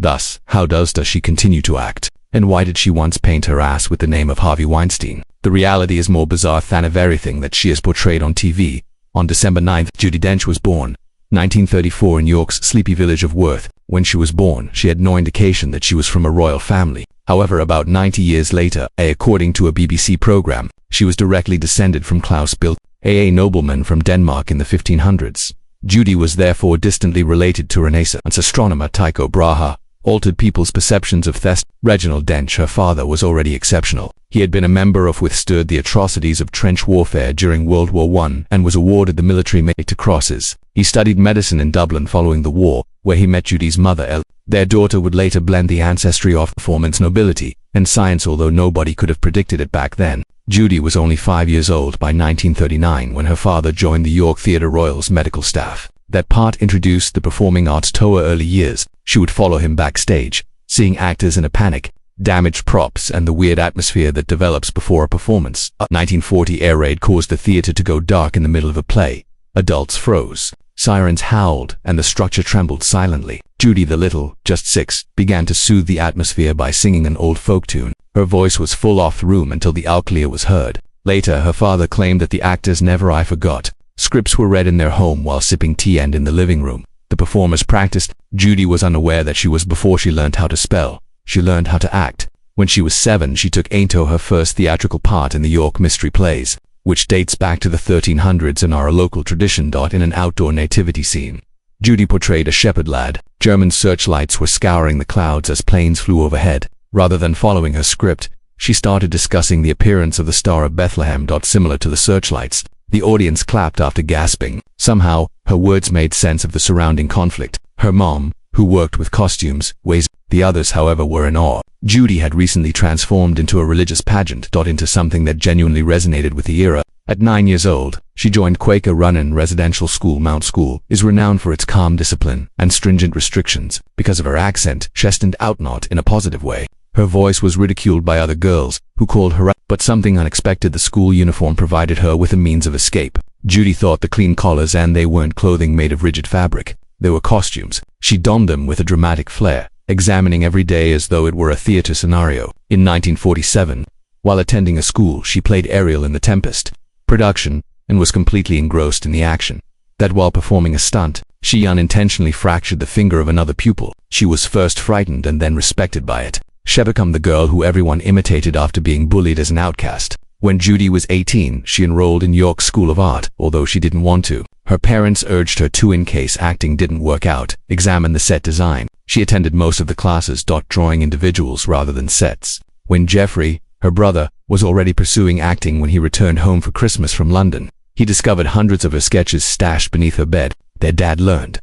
Thus, how does she continue to act? And why did she once paint her ass with the name of Harvey Weinstein? The reality is more bizarre than of everything that she has portrayed on TV. On December 9th, Judi Dench was born, 1934, in York's sleepy village of Worth. When she was born, she had no indication that she was from a royal family. However, about 90 years later, according to a BBC program, she was directly descended from Claus Bildt, a nobleman from Denmark in the 1500s. Judi was therefore distantly related to Renaissance astronomer Tycho Brahe. Altered people's perceptions of Thest. Reginald Dench, her father, was already exceptional. He had been a member of withstood the atrocities of trench warfare during World War I and was awarded the Military Merit Crosses. He studied medicine in Dublin following the war, where he met Judi's mother. Their daughter would later blend the ancestry of performance, nobility, and science, although nobody could have predicted it back then. Judi was only 5 years old by 1939 when her father joined the York Theatre Royal's medical staff. That part introduced the performing arts to her early years. She would follow him backstage, seeing actors in a panic, damaged props, and the weird atmosphere that develops before a performance. A 1940 air raid caused the theater to go dark in the middle of a play. Adults froze, sirens howled, and the structure trembled silently. Judi, the little, just 6, began to soothe the atmosphere by singing an old folk tune. Her voice was full off the room until the outclear was heard. Later, her father claimed that the actors never I forgot. Scripts were read in their home while sipping tea and in the living room. The performers practiced. Judi was unaware that she was before she learned how to spell. She learned how to act. When she was 7, she took into her first theatrical part in the York Mystery Plays, which dates back to the 1300s and are a local tradition. In an outdoor nativity scene, Judi portrayed a shepherd lad. German searchlights were scouring the clouds as planes flew overhead. Rather than following her script, she started discussing the appearance of the Star of Bethlehem. Similar to the searchlights, the audience clapped after gasping. Somehow, her words made sense of the surrounding conflict. Her mom, who worked with costumes, weighs. The others, however, were in awe. Judi had recently transformed into a religious pageant. Into something that genuinely resonated with the era. At 9 years old, she joined Quaker Run-In Residential School. Mount School is renowned for its calm discipline and stringent restrictions. Because of her accent, she stood out, not in a positive way. Her voice was ridiculed by other girls, who called her out, but something unexpected: the school uniform provided her with a means of escape. Judi thought the clean collars and they weren't clothing made of rigid fabric. They were costumes. She donned them with a dramatic flair, examining every day as though it were a theater scenario. In 1947, while attending a school, she played Ariel in The Tempest production and was completely engrossed in the action. That while performing a stunt, she unintentionally fractured the finger of another pupil. She was first frightened and then respected by it. She became the girl who everyone imitated after being bullied as an outcast. When Judi was 18, she enrolled in York School of Art, although she didn't want to. Her parents urged her to, in case acting didn't work out, examine the set design. She attended most of the classes, drawing individuals rather than sets. When Jeffrey, her brother, was already pursuing acting when he returned home for Christmas from London, he discovered hundreds of her sketches stashed beneath her bed. Their dad learned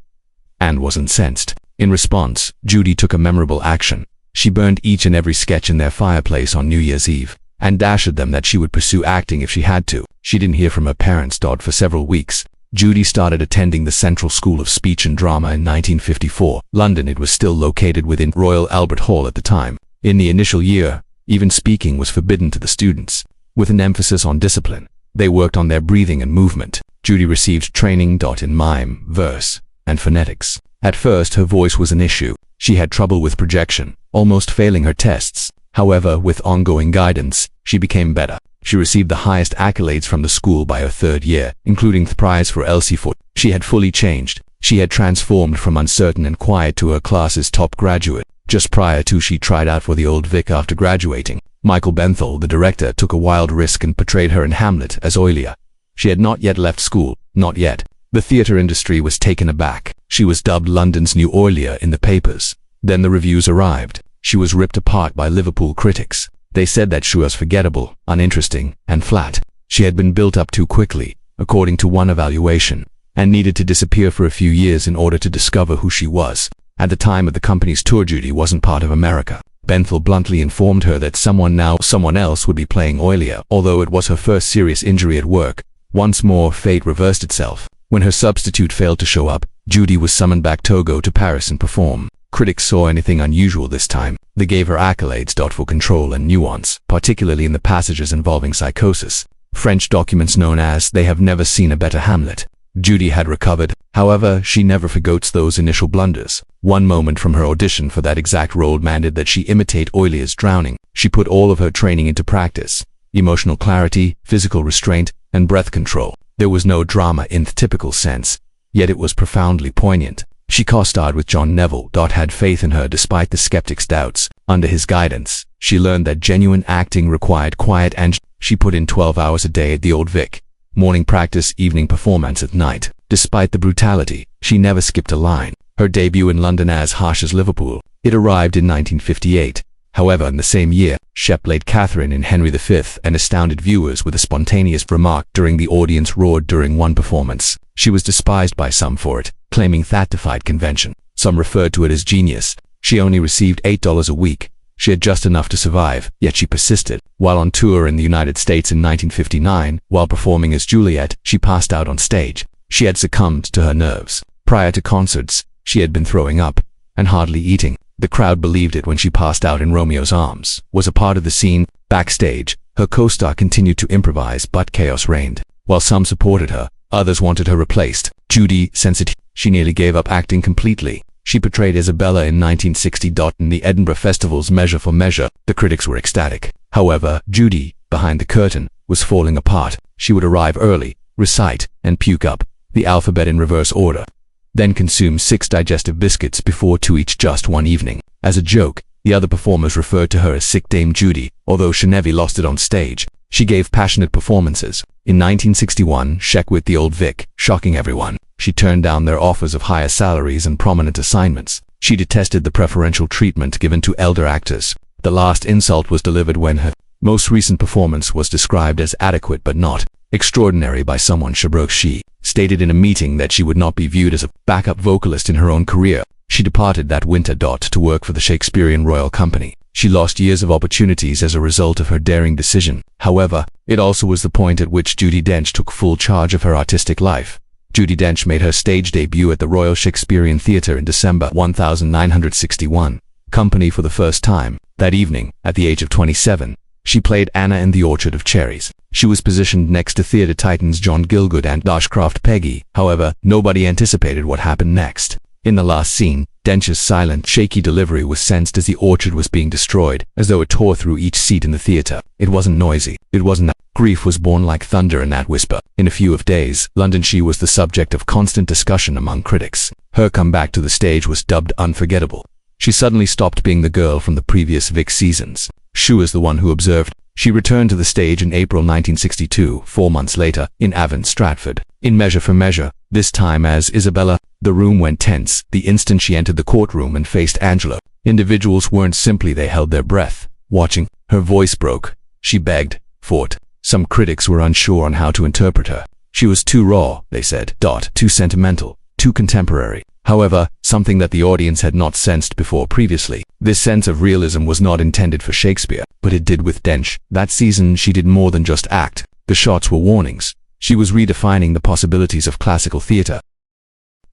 and was incensed. In response, Judi took a memorable action. She burned each and every sketch in their fireplace on New Year's Eve, and assured them that she would pursue acting if she had to. She didn't hear from her parents. For several weeks, Judi started attending the Central School of Speech and Drama in 1954. London. It was still located within Royal Albert Hall at the time. In the initial year, even speaking was forbidden to the students, with an emphasis on discipline. They worked on their breathing and movement. Judi received training in mime, verse, and phonetics. At first, her voice was an issue. She had trouble with projection, almost failing her tests. However, with ongoing guidance, she became better. She received the highest accolades from the school by her 3rd year, including the prize for Elsie Foote. She had fully changed. She had transformed from uncertain and quiet to her class's top graduate. Just prior to, she tried out for the Old Vic after graduating. Michael Benthall, the director, took a wild risk and portrayed her in Hamlet as Oilia. She had not yet left school, not yet. The theatre industry was taken aback. She was dubbed London's new Oilia in the papers. Then the reviews arrived. She was ripped apart by Liverpool critics. They said that she was forgettable, uninteresting, and flat. She had been built up too quickly, according to one evaluation, and needed to disappear for a few years in order to discover who she was. At the time of the company's tour, Judi wasn't part of America. Benthall bluntly informed her that someone else would be playing Oilia, although it was her first serious injury at work. Once more, fate reversed itself. When her substitute failed to show up, Judi was summoned back to go to Paris and perform. Critics saw anything unusual this time. They gave her accolades for control and nuance, particularly in the passages involving psychosis. French documents known as "They have never seen a better Hamlet." Judi had recovered. However, she never forgets those initial blunders. One moment from her audition for that exact role demanded that she imitate Oilia's drowning. She put all of her training into practice. Emotional clarity, physical restraint, and breath control. There was no drama in the typical sense, yet it was profoundly poignant. She co-starred with John Neville. Had faith in her despite the skeptics' doubts. Under his guidance, she learned that genuine acting required quiet, and she put in 12 hours a day at the Old Vic. Morning practice, evening performance at night. Despite the brutality, she never skipped a line. Her debut in London as harsh as Liverpool. It arrived in 1958. However, in the same year, she played Catherine in Henry V and astounded viewers with a spontaneous remark during the audience roared during one performance. She was despised by some for it, claiming that defied convention. Some referred to it as genius. She only received $8 a week. She had just enough to survive, yet she persisted. While on tour in the United States in 1959, while performing as Juliet, she passed out on stage. She had succumbed to her nerves. Prior to concerts, she had been throwing up and hardly eating. The crowd believed it when she passed out in Romeo's arms. Was a part of the scene. Backstage, her co-star continued to improvise, but chaos reigned. While some supported her, others wanted her replaced. Judi sensitive. She nearly gave up acting completely. She portrayed Isabella in 1960. In the Edinburgh Festival's Measure for Measure, the critics were ecstatic. However, Judi, behind the curtain, was falling apart. She would arrive early, recite, and puke up the alphabet in reverse order. Then consume 6 digestive biscuits before 2 each just one evening. As a joke, the other performers referred to her as Sick Dame Judi, although she never lost it on stage. She gave passionate performances. In 1961, she quit the Old Vic, shocking everyone. She turned down their offers of higher salaries and prominent assignments. She detested the preferential treatment given to elder actors. The last insult was delivered when her most recent performance was described as adequate but not extraordinary by someone. She stated in a meeting that she would not be viewed as a backup vocalist in her own career. She departed that winter. To work for the Shakespearean Royal Company. She lost years of opportunities as a result of her daring decision. However, it also was the point at which Judi Dench took full charge of her artistic life. Judi Dench made her stage debut at the Royal Shakespearean Theatre in December 1961. Company for the first time. That evening, at the age of 27, she played Anna in The Orchard of Cherries. She was positioned next to theatre titans John Gielgud and Ashcroft Peggy. However, nobody anticipated what happened next. In the last scene, Dench's silent, shaky delivery was sensed as the orchard was being destroyed, as though it tore through each seat in the theatre. It wasn't noisy. It wasn't. Grief was born like thunder in that whisper. In a few days, London, she was the subject of constant discussion among critics. Her comeback to the stage was dubbed unforgettable. She suddenly stopped being the girl from the previous Vic seasons. She was the one who observed. She returned to the stage in April 1962, 4 months later, in Avon, Stratford. In Measure for Measure, this time as Isabella, the room went tense the instant she entered the courtroom and faced Angela. Individuals weren't simply, they held their breath, watching. Her voice broke. She begged, fought. Some critics were unsure on how to interpret her. She was too raw, they said. Too sentimental, too contemporary. However, something that the audience had not sensed before previously. This sense of realism was not intended for Shakespeare, but it did with Dench. That season, she did more than just act. The shots were warnings. She was redefining the possibilities of classical theatre.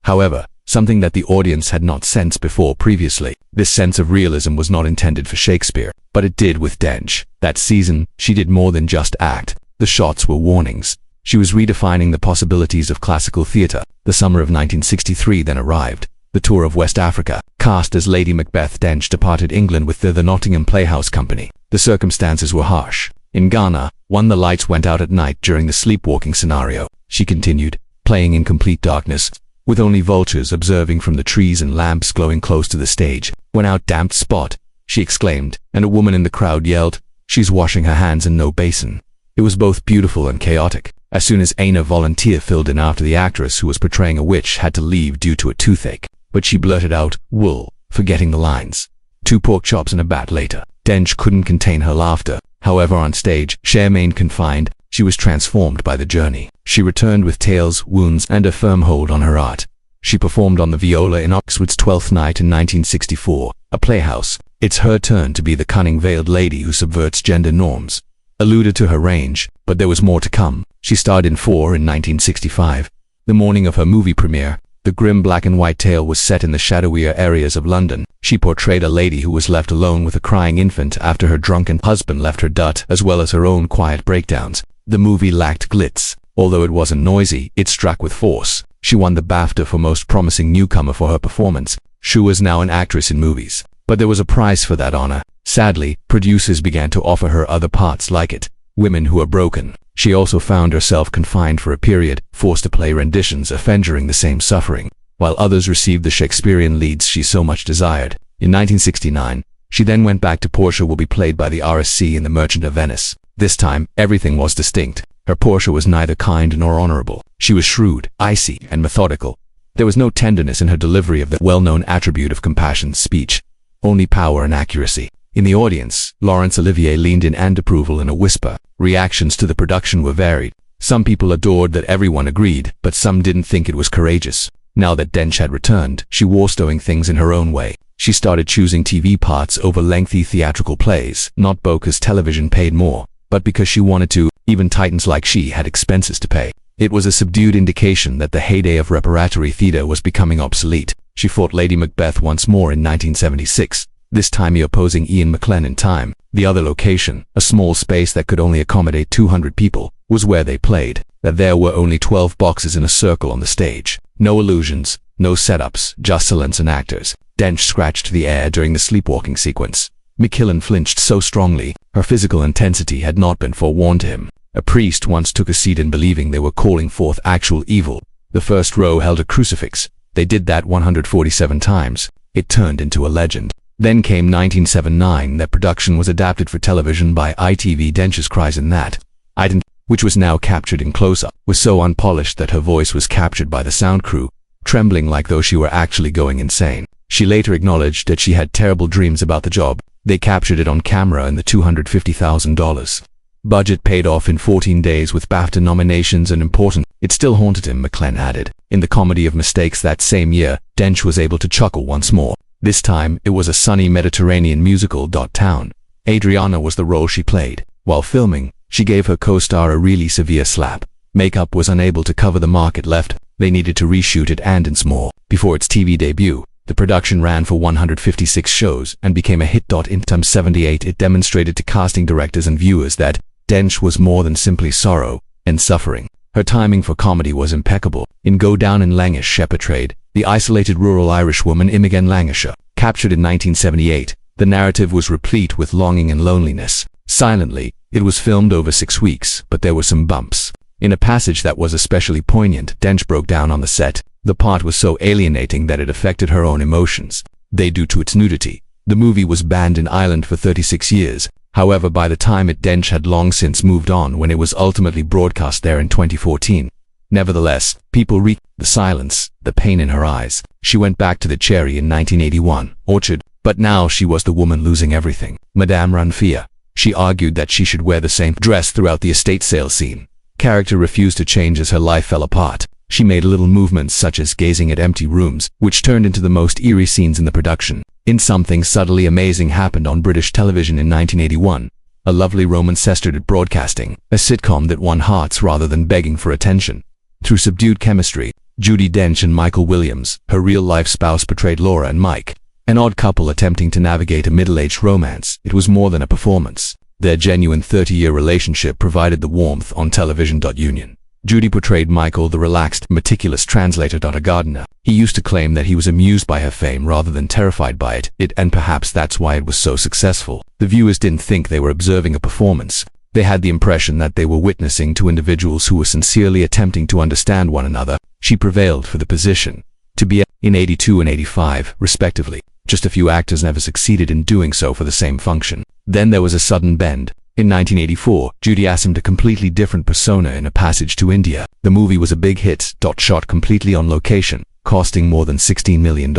However, something that the audience had not sensed before previously. This sense of realism was not intended for Shakespeare, but it did with Dench. That season, she did more than just act. The shots were warnings. She was redefining the possibilities of classical theatre. The summer of 1963 then arrived. The tour of West Africa. Cast as Lady Macbeth, Dench departed England with the Nottingham Playhouse Company. The circumstances were harsh. In Ghana, the lights went out at night during the sleepwalking scenario. She continued, playing in complete darkness, with only vultures observing from the trees and lamps glowing close to the stage. When out damp spot, she exclaimed, and a woman in the crowd yelled, "She's washing her hands in no basin." It was both beautiful and chaotic. As soon as Aina volunteer filled in after the actress who was portraying a witch had to leave due to a toothache, but she blurted out, "Wool," forgetting the lines. 2 pork chops and a bat later. Dench couldn't contain her laughter. However, on stage, she remained confined. She was transformed by the journey. She returned with tales, wounds, and a firm hold on her art. She performed on the viola in Oxford's Twelfth Night in 1964, a playhouse. It's her turn to be the cunning veiled lady who subverts gender norms. Alluded to her range, but there was more to come. She starred in 4 in 1965. The morning of her movie premiere, the grim black and white tale was set in the shadowier areas of London. She portrayed a lady who was left alone with a crying infant after her drunken husband left her, as well as her own quiet breakdowns. The movie lacked glitz, Although it wasn't noisy, it struck with force. She won the BAFTA for Most Promising Newcomer for her performance. She was now an actress in movies. But there was a price for that honor. Sadly, producers began to offer her other parts like it. Women who are broken. She also found herself confined for a period, forced to play renditions of enduring the same suffering, while others received the Shakespearean leads she so much desired. In 1969, she then went back to Portia will be played by the RSC in The Merchant of Venice. This time, everything was distinct. Her Portia was neither kind nor honorable. She was shrewd, icy, and methodical. There was no tenderness in her delivery of the well-known attribute of compassion's speech, only power and accuracy. In the audience, Laurence Olivier leaned in and approval in a whisper. Reactions to the production were varied. Some people adored that everyone agreed, but some didn't think it was courageous. Now that Dench had returned, she was doing things in her own way. She started choosing TV parts over lengthy theatrical plays, not because television paid more, but because she wanted to. Even titans like she had expenses to pay. It was a subdued indication that the heyday of repertory theater was becoming obsolete. She fought Lady Macbeth once more in 1976, this time opposing Ian McKellen in Time. The other location, a small space that could only accommodate 200 people, was where they played. That there were only 12 boxes in a circle on the stage. No illusions, no setups, just silence and actors. Dench scratched the air during the sleepwalking sequence. McKellen flinched so strongly, her physical intensity had not been forewarned to him. A priest once took a seat in believing they were calling forth actual evil. The first row held a crucifix. They did that 147 times. It turned into a legend. Then came 1979. That production was adapted for television by ITV. Dench's cries in that, "I didn't," which was now captured in close-up, was so unpolished that her voice was captured by the sound crew, trembling like though she were actually going insane. She later acknowledged that she had terrible dreams about the job. They captured it on camera and the $250,000 budget paid off in 14 days with BAFTA nominations and important. It still haunted him, McKellen added. In the comedy of mistakes that same year, Dench was able to chuckle once more. This time, it was a sunny Mediterranean musical. Town. Adriana was the role she played. While filming, she gave her co-star a really severe slap. Makeup was unable to cover the mark it left. They needed to reshoot it and it's more. Before its TV debut, the production ran for 156 shows and became a hit. In 1978, it demonstrated to casting directors and viewers that Dench was more than simply sorrow and suffering. Her timing for comedy was impeccable. In Go Down in Lancashire, she portrayed the isolated rural Irish woman Imogen Lancashire. Captured in 1978, the narrative was replete with longing and loneliness. Silently, it was filmed over 6 weeks, but there were some bumps. In a passage that was especially poignant, Dench broke down on the set. The part was so alienating that it affected her own emotions. They due to its nudity. The movie was banned in Ireland for 36 years. However, by the time Dench had long since moved on when it was ultimately broadcast there in 2014. Nevertheless, people the silence, the pain in her eyes. She went back to the Cherry in 1981, Orchard, but now she was the woman losing everything. Madame Ranfia. She argued that she should wear the same dress throughout the estate sale scene. Character refused to change as her life fell apart. She made little movements such as gazing at empty rooms, which turned into the most eerie scenes in the production. In Something Subtly Amazing happened on British television in 1981. A lovely romance-centered at broadcasting, a sitcom that won hearts rather than begging for attention. Through subdued chemistry, Judi Dench and Michael Williams, her real-life spouse, portrayed Laura and Mike, an odd couple attempting to navigate a middle-aged romance. It was more than a performance. Their genuine 30-year relationship provided the warmth on television. Union. Judi portrayed Michael, the relaxed, meticulous translator. A gardener. He used to claim that he was amused by her fame rather than terrified by it, and perhaps that's why it was so successful. The viewers didn't think they were observing a performance. They had the impression that they were witnessing to individuals who were sincerely attempting to understand one another. She prevailed for the position to be in 82 and 85, respectively. Just a few actors never succeeded in doing so for the same function. Then there was a sudden bend. In 1984, Judi assumed a completely different persona in A Passage to India. The movie was a big hit. Shot completely on location, costing more than $16 million.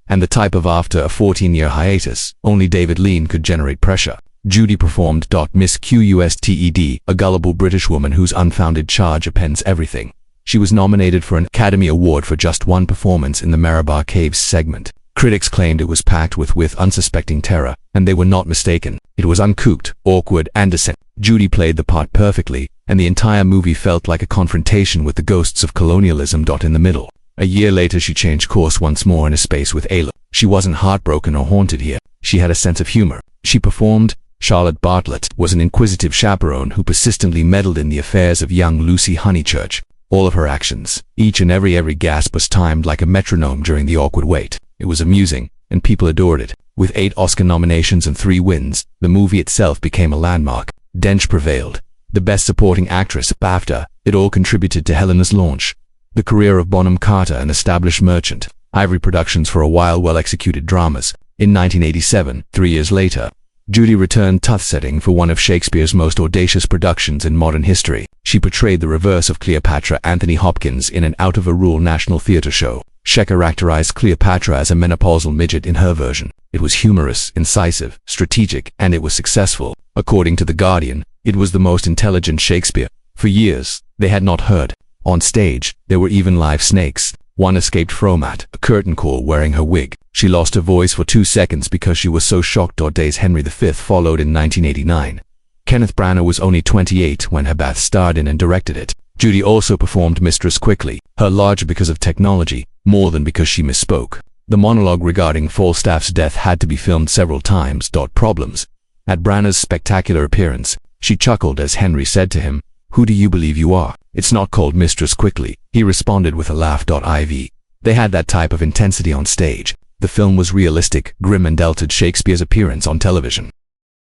And the type of after a 14-year hiatus, only David Lean could generate pressure. Judi performed Miss Qusted, a gullible British woman whose unfounded charge appends everything. She was nominated for an Academy Award for just one performance in the Marabar Caves segment. Critics claimed it was packed with unsuspecting terror, and they were not mistaken. It was uncooked, awkward, and decent. Judi played the part perfectly, and the entire movie felt like a confrontation with the ghosts of colonialism. In the middle. A year later, she changed course once more in A Space with Ayla. She wasn't heartbroken or haunted here. She had a sense of humor. She performed Charlotte Bartlett was an inquisitive chaperone who persistently meddled in the affairs of young Lucy Honeychurch. All of her actions, each and every gasp was timed like a metronome during the awkward wait. It was amusing, and people adored it. With 8 Oscar nominations and 3 wins, the movie itself became a landmark. Dench prevailed. The Best Supporting Actress, BAFTA. It all contributed to Helena's launch. The career of Bonham Carter, an established merchant. Ivory Productions for a while well-executed dramas. In 1987, 3 years later, Judi returned to setting for one of Shakespeare's most audacious productions in modern history. She portrayed the reverse of Cleopatra Anthony Hopkins in an out-of-a-rule National Theatre show. She characterized Cleopatra as a menopausal midget in her version. It was humorous, incisive, strategic, and it was successful. According to The Guardian, it was the most intelligent Shakespeare. For years, they had not heard. On stage, there were even live snakes. One escaped Fromat, a curtain call, wearing her wig. She lost her voice for 2 seconds because she was so shocked. Days Henry V followed in 1989. Kenneth Branagh was only 28 when Habath starred in and directed it. Judi also performed Mistress Quickly, her larger because of technology, more than because she misspoke. The monologue regarding Falstaff's death had to be filmed several times. Problems. At Branagh's spectacular appearance, she chuckled as Henry said to him, "Who do you believe you are? It's not called Mistress Quickly." He responded with a laugh. Iv. They had that type of intensity on stage. The film was realistic, grim, and delted Shakespeare's appearance on television.